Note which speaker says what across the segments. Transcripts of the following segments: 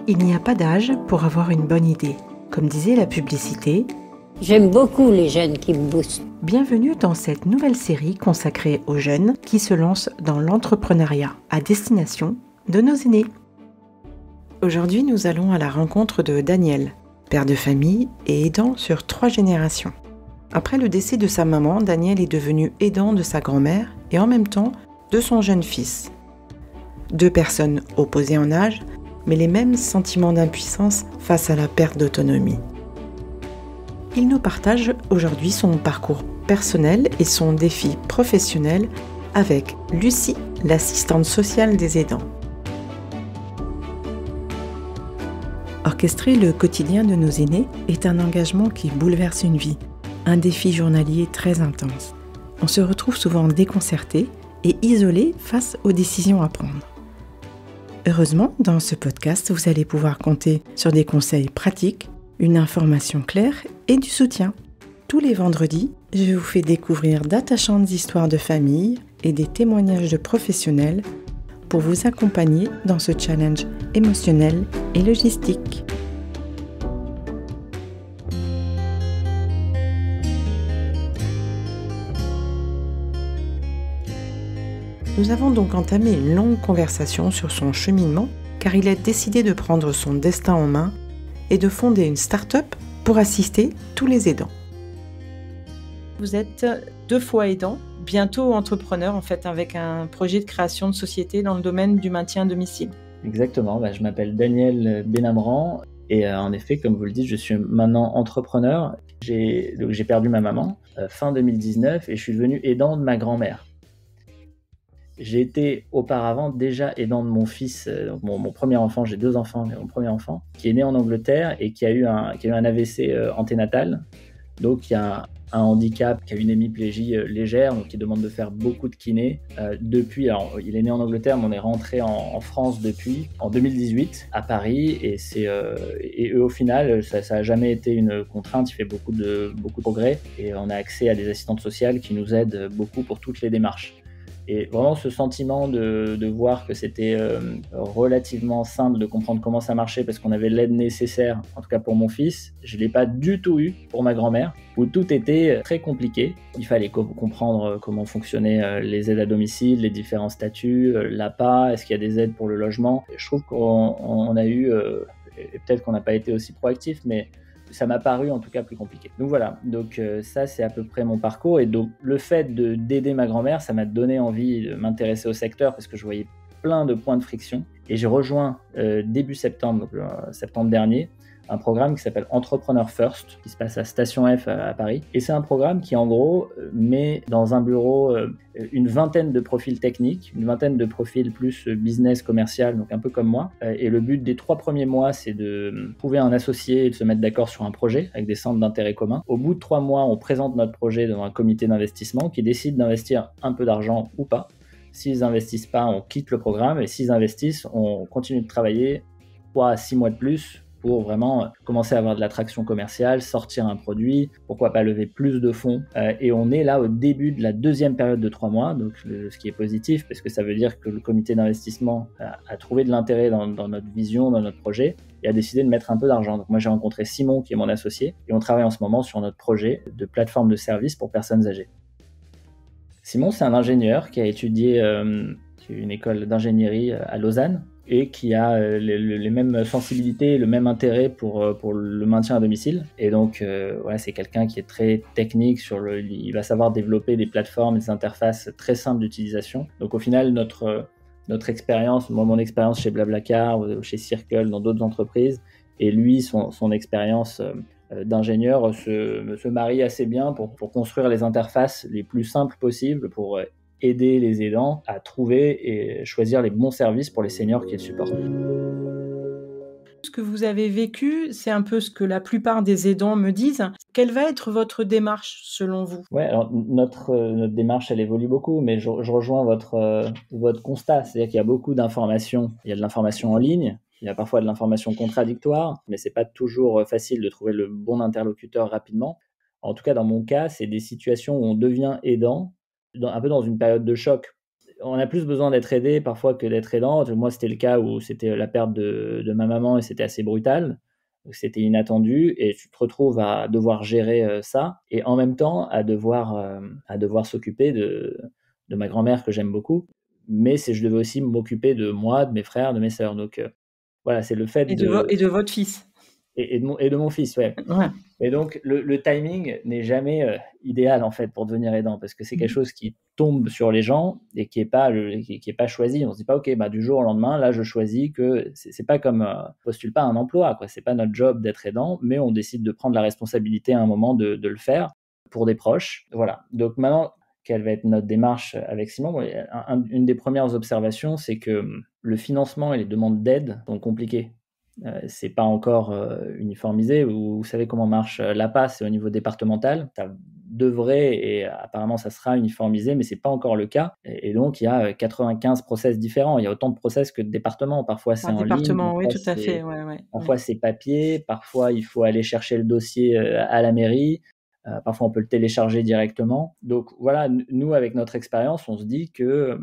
Speaker 1: Il n'y a pas d'âge pour avoir une bonne idée. Comme disait la publicité,
Speaker 2: j'aime beaucoup les jeunes qui me boostent.
Speaker 1: Bienvenue dans cette nouvelle série consacrée aux jeunes qui se lancent dans l'entrepreneuriat à destination de nos aînés. Aujourd'hui, nous allons à la rencontre de Daniel, père de famille et aidant sur 3 générations. Après le décès de sa maman, Daniel est devenu aidant de sa grand-mère et en même temps de son jeune fils. 2 personnes opposées en âge, mais les mêmes sentiments d'impuissance face à la perte d'autonomie. Il nous partage aujourd'hui son parcours personnel et son défi professionnel avec Lucie, l'assistante sociale des aidants. Orchestrer le quotidien de nos aînés est un engagement qui bouleverse une vie, un défi journalier très intense. On se retrouve souvent déconcerté et isolé face aux décisions à prendre. Heureusement, dans ce podcast, vous allez pouvoir compter sur des conseils pratiques, une information claire et du soutien. Tous les vendredis, je vous fais découvrir d'attachantes histoires de famille et des témoignages de professionnels pour vous accompagner dans ce challenge émotionnel et logistique. Nous avons donc entamé une longue conversation sur son cheminement car il a décidé de prendre son destin en main et de fonder une start-up pour assister tous les aidants. Vous êtes 2 fois aidant, bientôt entrepreneur en fait, avec un projet de création de société dans le domaine du maintien à domicile.
Speaker 3: Exactement, je m'appelle Daniel Benamran et en effet, comme vous le dites, je suis maintenant entrepreneur. J'ai perdu ma maman fin 2019 et je suis devenu aidant de ma grand-mère. J'ai été auparavant déjà aidant de mon fils, mon premier enfant, j'ai 2 enfants, mais mon premier enfant, qui est né en Angleterre et qui a eu un AVC anténatal. Donc il y a un handicap, qui a une hémiplégie légère, donc qui demande de faire beaucoup de kiné. Depuis, alors il est né en Angleterre, mais on est rentré en France depuis, en 2018, à Paris, et au final, ça a jamais été une contrainte, il fait beaucoup de progrès, et on a accès à des assistantes sociales qui nous aident beaucoup pour toutes les démarches. Et vraiment ce sentiment de voir que c'était relativement simple de comprendre comment ça marchait parce qu'on avait l'aide nécessaire, en tout cas pour mon fils, je ne l'ai pas du tout eu pour ma grand-mère, où tout était très compliqué. Il fallait comprendre comment fonctionnaient les aides à domicile, les différents statuts, l'APA, est-ce qu'il y a des aides pour le logement. Et je trouve qu'on a eu, et peut-être qu'on n'a pas été aussi proactif, mais ça m'a paru en tout cas plus compliqué. Donc voilà, ça c'est à peu près mon parcours et donc le fait d'aider ma grand-mère, ça m'a donné envie de m'intéresser au secteur parce que je voyais plein de points de friction et j'ai rejoint début septembre, septembre dernier, un programme qui s'appelle Entrepreneur First, qui se passe à Station F à Paris. Et c'est un programme qui, en gros, met dans un bureau une vingtaine de profils techniques, une vingtaine de profils plus business, commercial, donc un peu comme moi. Et le but des 3 premiers mois, c'est de trouver un associé et de se mettre d'accord sur un projet avec des centres d'intérêt communs. Au bout de 3 mois, on présente notre projet devant un comité d'investissement qui décide d'investir un peu d'argent ou pas. S'ils n'investissent pas, on quitte le programme. Et s'ils investissent, on continue de travailler 3 à 6 mois de plus pour vraiment commencer à avoir de l'attraction commerciale, sortir un produit, pourquoi pas lever plus de fonds. Et on est là au début de la 2e période de 3 mois, donc ce qui est positif, parce que ça veut dire que le comité d'investissement a trouvé de l'intérêt dans notre vision, dans notre projet, et a décidé de mettre un peu d'argent. Donc moi j'ai rencontré Simon, qui est mon associé, et on travaille en ce moment sur notre projet de plateforme de services pour personnes âgées. Simon, c'est un ingénieur qui a étudié une école d'ingénierie à Lausanne, et qui a les mêmes sensibilités, le même intérêt pour le maintien à domicile. Et donc, voilà, c'est quelqu'un qui est très technique, il va savoir développer des plateformes, des interfaces très simples d'utilisation. Donc au final, notre expérience, moi mon expérience chez Blablacar, chez Circle, dans d'autres entreprises, et lui, son expérience d'ingénieur se marie assez bien pour construire les interfaces les plus simples possibles pour aider les aidants à trouver et choisir les bons services pour les seniors qu'ils supportent.
Speaker 1: Ce que vous avez vécu, c'est un peu ce que la plupart des aidants me disent. Quelle va être votre démarche selon vous ?
Speaker 3: Ouais, alors notre démarche, elle évolue beaucoup, mais je rejoins votre constat, c'est-à-dire qu'il y a beaucoup d'informations. Il y a de l'information en ligne, il y a parfois de l'information contradictoire, mais c'est pas toujours facile de trouver le bon interlocuteur rapidement. En tout cas, dans mon cas, c'est des situations où on devient aidant, un peu dans une période de choc. on a plus besoin d'être aidé parfois que d'être aidant. Moi, c'était le cas où c'était la perte de ma maman et c'était assez brutal. C'était inattendu et tu te retrouves à devoir gérer ça et en même temps à devoir s'occuper de ma grand-mère que j'aime beaucoup. Mais je devais aussi m'occuper de moi, de mes frères, de mes sœurs. Donc voilà, c'est le fait
Speaker 1: Et de votre fils.
Speaker 3: Et de mon fils, ouais.
Speaker 1: Ouais.
Speaker 3: Et donc, le timing n'est jamais idéal, en fait, pour devenir aidant, parce que c'est quelque chose qui tombe sur les gens et qui est pas choisi. On se dit pas, OK, bah, du jour au lendemain, là, je choisis que c'est pas comme, postule pas un emploi, quoi. C'est pas notre job d'être aidant, mais on décide de prendre la responsabilité à un moment de le faire pour des proches. Voilà. Donc maintenant, quelle va être notre démarche avec Simon? Bon, une des premières observations, c'est que le financement et les demandes d'aide sont compliqués. C'est pas encore uniformisé. Vous savez comment marche l'APA, c'est au niveau départemental. Ça devrait et apparemment ça sera uniformisé, mais c'est pas encore le cas. Et donc il y a 95 process différents. Il y a autant de process que de départements. Parfois c'est en ligne,
Speaker 1: Département, oui, tout à fait. Ouais.
Speaker 3: parfois c'est papier, parfois il faut aller chercher le dossier à la mairie. Parfois on peut le télécharger directement. Donc voilà, nous avec notre expérience, on se dit que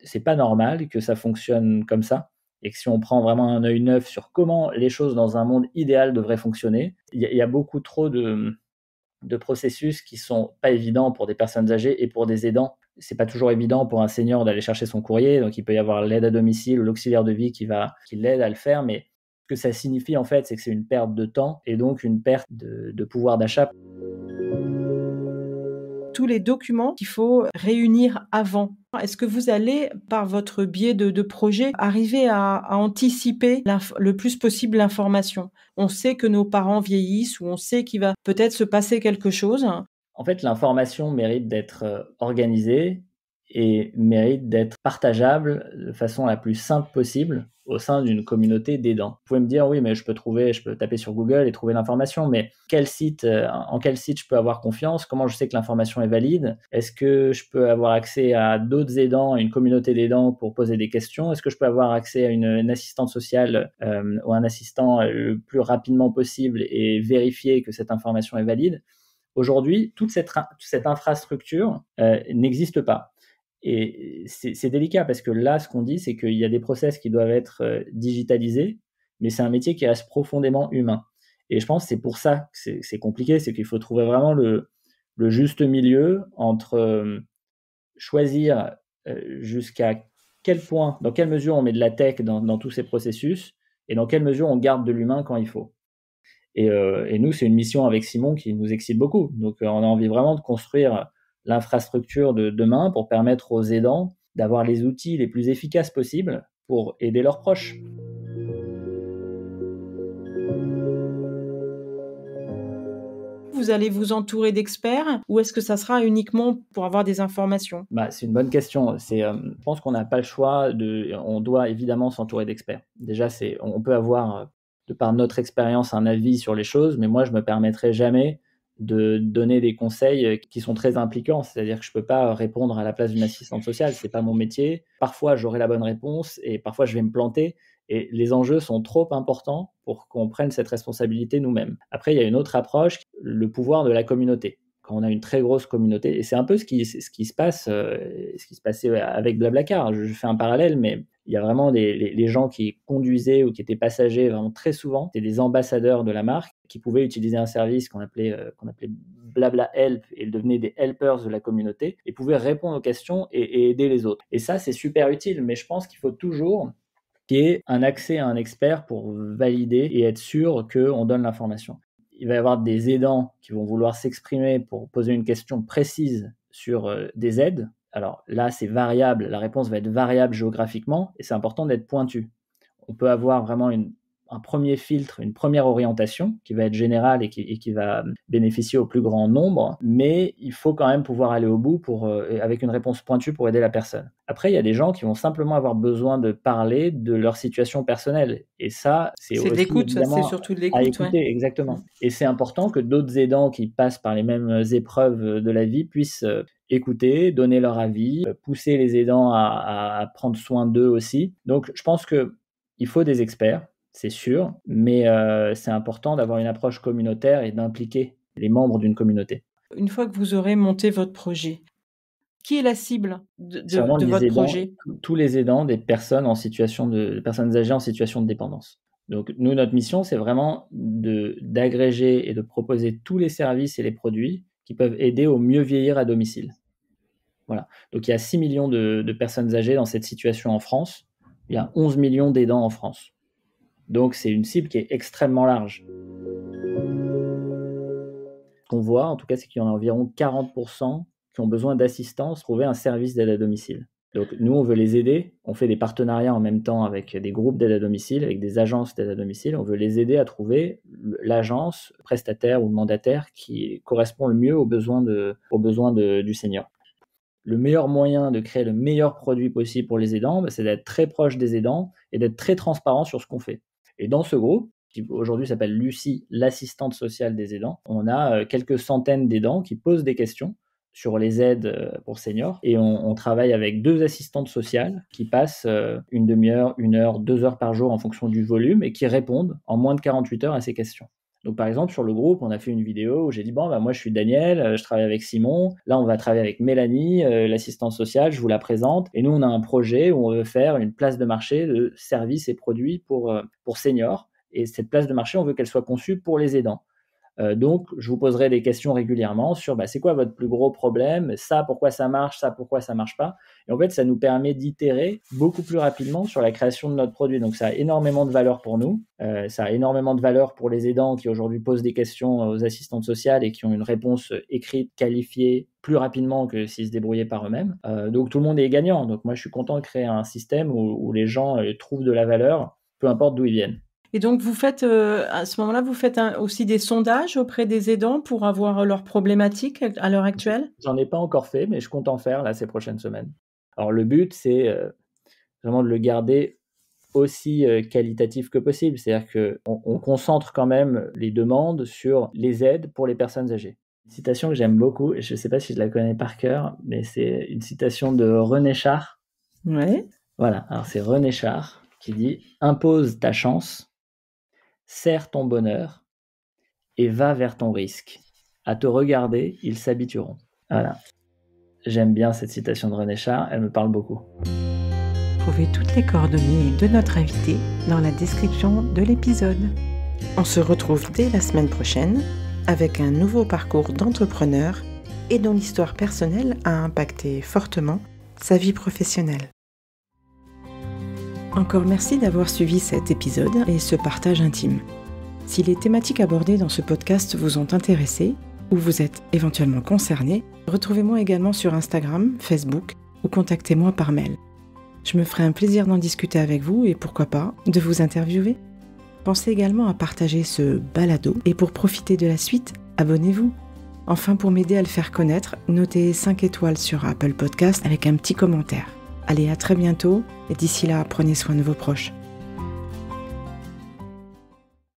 Speaker 3: c'est pas normal que ça fonctionne comme ça. Et que si on prend vraiment un œil neuf sur comment les choses dans un monde idéal devraient fonctionner, il y a beaucoup trop de processus qui sont pas évidents pour des personnes âgées et pour des aidants. C'est pas toujours évident pour un senior d'aller chercher son courrier, donc il peut y avoir l'aide à domicile ou l'auxiliaire de vie qui l'aide à le faire, mais ce que ça signifie en fait, c'est que c'est une perte de temps et donc une perte de pouvoir d'achat.
Speaker 1: Tous les documents qu'il faut réunir avant. Est-ce que vous allez, par votre biais de projet, arriver à anticiper le plus possible l'information? On sait que nos parents vieillissent ou on sait qu'il va peut-être se passer quelque chose.
Speaker 3: En fait, l'information mérite d'être organisée et mérite d'être partageable de façon la plus simple possible au sein d'une communauté d'aidants. Vous pouvez me dire, oui, mais je peux taper sur Google et trouver l'information, mais en quel site je peux avoir confiance? Comment je sais que l'information est valide? Est-ce que je peux avoir accès à d'autres aidants, à une communauté d'aidants pour poser des questions? Est-ce que je peux avoir accès à une assistante sociale ou un assistant le plus rapidement possible et vérifier que cette information est valide? Aujourd'hui, toute cette infrastructure n'existe pas. Et c'est délicat parce que là, ce qu'on dit, c'est qu'il y a des process qui doivent être digitalisés, mais c'est un métier qui reste profondément humain. Et je pense que c'est pour ça que c'est compliqué, c'est qu'il faut trouver vraiment le juste milieu entre choisir jusqu'à quel point, dans quelle mesure on met de la tech dans tous ces processus et dans quelle mesure on garde de l'humain quand il faut. Et nous, c'est une mission avec Simon qui nous excite beaucoup. Donc, on a envie vraiment de construire l'infrastructure de demain pour permettre aux aidants d'avoir les outils les plus efficaces possibles pour aider leurs proches.
Speaker 1: Vous allez vous entourer d'experts ou est-ce que ça sera uniquement pour avoir des informations?
Speaker 3: C'est une bonne question. Je pense qu'on n'a pas le choix. On doit évidemment s'entourer d'experts. Déjà, on peut avoir, de par notre expérience, un avis sur les choses, mais moi, je me permettrai jamais de donner des conseils qui sont très impliquants. C'est-à-dire que je peux pas répondre à la place d'une assistante sociale. C'est pas mon métier. Parfois, j'aurai la bonne réponse et parfois, je vais me planter. Et les enjeux sont trop importants pour qu'on prenne cette responsabilité nous-mêmes. Après, il y a une autre approche, le pouvoir de la communauté. Quand on a une très grosse communauté, et c'est un peu ce qui se passait avec Blablacar. Je fais un parallèle, mais il y a vraiment les gens qui conduisaient ou qui étaient passagers vraiment très souvent, c'était des ambassadeurs de la marque qui pouvaient utiliser un service qu'on appelait Blabla Help, et ils devenaient des helpers de la communauté et pouvaient répondre aux questions et aider les autres. Et ça, c'est super utile, mais je pense qu'il faut toujours qu'il y ait un accès à un expert pour valider et être sûr qu'on donne l'information. Il va y avoir des aidants qui vont vouloir s'exprimer pour poser une question précise sur des aides. Alors là, c'est variable, la réponse va être variable géographiquement et c'est important d'être pointu. On peut avoir vraiment un premier filtre, une première orientation qui va être générale et qui va bénéficier au plus grand nombre, mais il faut quand même pouvoir aller au bout avec une réponse pointue pour aider la personne. Après, il y a des gens qui vont simplement avoir besoin de parler de leur situation personnelle. Et ça, c'est aussi
Speaker 1: de l'écoute,
Speaker 3: évidemment
Speaker 1: c'est surtout de
Speaker 3: à
Speaker 1: l'écoute.
Speaker 3: écouter,
Speaker 1: Ouais.
Speaker 3: exactement. Et c'est important que d'autres aidants qui passent par les mêmes épreuves de la vie puissent écouter, donner leur avis, pousser les aidants à prendre soin d'eux aussi. Donc, je pense qu'il faut des experts, c'est sûr, mais c'est important d'avoir une approche communautaire et d'impliquer les membres d'une communauté.
Speaker 1: Une fois que vous aurez monté votre projet, Qui est la cible
Speaker 3: C'est vraiment
Speaker 1: de
Speaker 3: les
Speaker 1: votre
Speaker 3: aidants,
Speaker 1: projet?
Speaker 3: tous les aidants des personnes personnes âgées en situation de dépendance. Donc nous, notre mission, c'est vraiment d'agréger et de proposer tous les services et les produits qui peuvent aider au mieux vieillir à domicile. Voilà. Donc il y a 6 millions de personnes âgées dans cette situation en France. Il y a 11 millions d'aidants en France. Donc c'est une cible qui est extrêmement large. Ce qu'on voit, en tout cas, c'est qu'il y en a environ 40% qui ont besoin d'assistance pour trouver un service d'aide à domicile. Donc nous, on veut les aider. On fait des partenariats en même temps avec des groupes d'aide à domicile, avec des agences d'aide à domicile. On veut les aider à trouver l'agence, prestataire ou mandataire qui correspond le mieux aux besoins du senior. Le meilleur moyen de créer le meilleur produit possible pour les aidants, c'est d'être très proche des aidants et d'être très transparent sur ce qu'on fait. Et dans ce groupe, qui aujourd'hui s'appelle Lucie, l'assistante sociale des aidants, on a quelques centaines d'aidants qui posent des questions sur les aides pour seniors. Et on travaille avec 2 assistantes sociales qui passent une demi-heure, 1 heure, 2 heures par jour en fonction du volume et qui répondent en moins de 48 heures à ces questions. Donc par exemple, sur le groupe, on a fait une vidéo où j'ai dit moi je suis Daniel, je travaille avec Simon, là on va travailler avec Mélanie, l'assistante sociale, je vous la présente. Et nous on a un projet où on veut faire une place de marché de services et produits pour seniors. Et cette place de marché, on veut qu'elle soit conçue pour les aidants. Donc, je vous poserai des questions régulièrement sur c'est quoi votre plus gros problème, ça, pourquoi ça marche pas. Et en fait, ça nous permet d'itérer beaucoup plus rapidement sur la création de notre produit. Donc, ça a énormément de valeur pour nous. Ça a énormément de valeur pour les aidants qui aujourd'hui posent des questions aux assistantes sociales et qui ont une réponse écrite, qualifiée, plus rapidement que s'ils se débrouillaient par eux-mêmes. Donc, tout le monde est gagnant. Donc, moi, je suis content de créer un système où les gens trouvent de la valeur, peu importe d'où ils viennent.
Speaker 1: Et donc, vous faites, à ce moment-là, vous faites aussi des sondages auprès des aidants pour avoir leurs problématiques à l'heure actuelle?
Speaker 3: J'en ai pas encore fait, mais je compte en faire là ces prochaines semaines. Alors le but, c'est vraiment de le garder aussi qualitatif que possible. C'est-à-dire qu'on concentre quand même les demandes sur les aides pour les personnes âgées. Une citation que j'aime beaucoup, et je ne sais pas si je la connais par cœur, mais c'est une citation de René Char.
Speaker 1: Ouais.
Speaker 3: Voilà, alors c'est René Char qui dit « Impose ta chance, serre ton bonheur et va vers ton risque. À te regarder, ils s'habitueront. » Voilà. J'aime bien cette citation de René Char, elle me parle beaucoup.
Speaker 1: Trouvez toutes les coordonnées de notre invité dans la description de l'épisode. On se retrouve dès la semaine prochaine avec un nouveau parcours d'entrepreneur et dont l'histoire personnelle a impacté fortement sa vie professionnelle. Encore merci d'avoir suivi cet épisode et ce partage intime. Si les thématiques abordées dans ce podcast vous ont intéressé ou vous êtes éventuellement concerné, retrouvez-moi également sur Instagram, Facebook ou contactez-moi par mail. Je me ferai un plaisir d'en discuter avec vous et pourquoi pas de vous interviewer. Pensez également à partager ce balado et pour profiter de la suite, abonnez-vous. Enfin, pour m'aider à le faire connaître, notez 5 étoiles sur Apple Podcast avec un petit commentaire. Allez, à très bientôt et d'ici là, prenez soin de vos proches.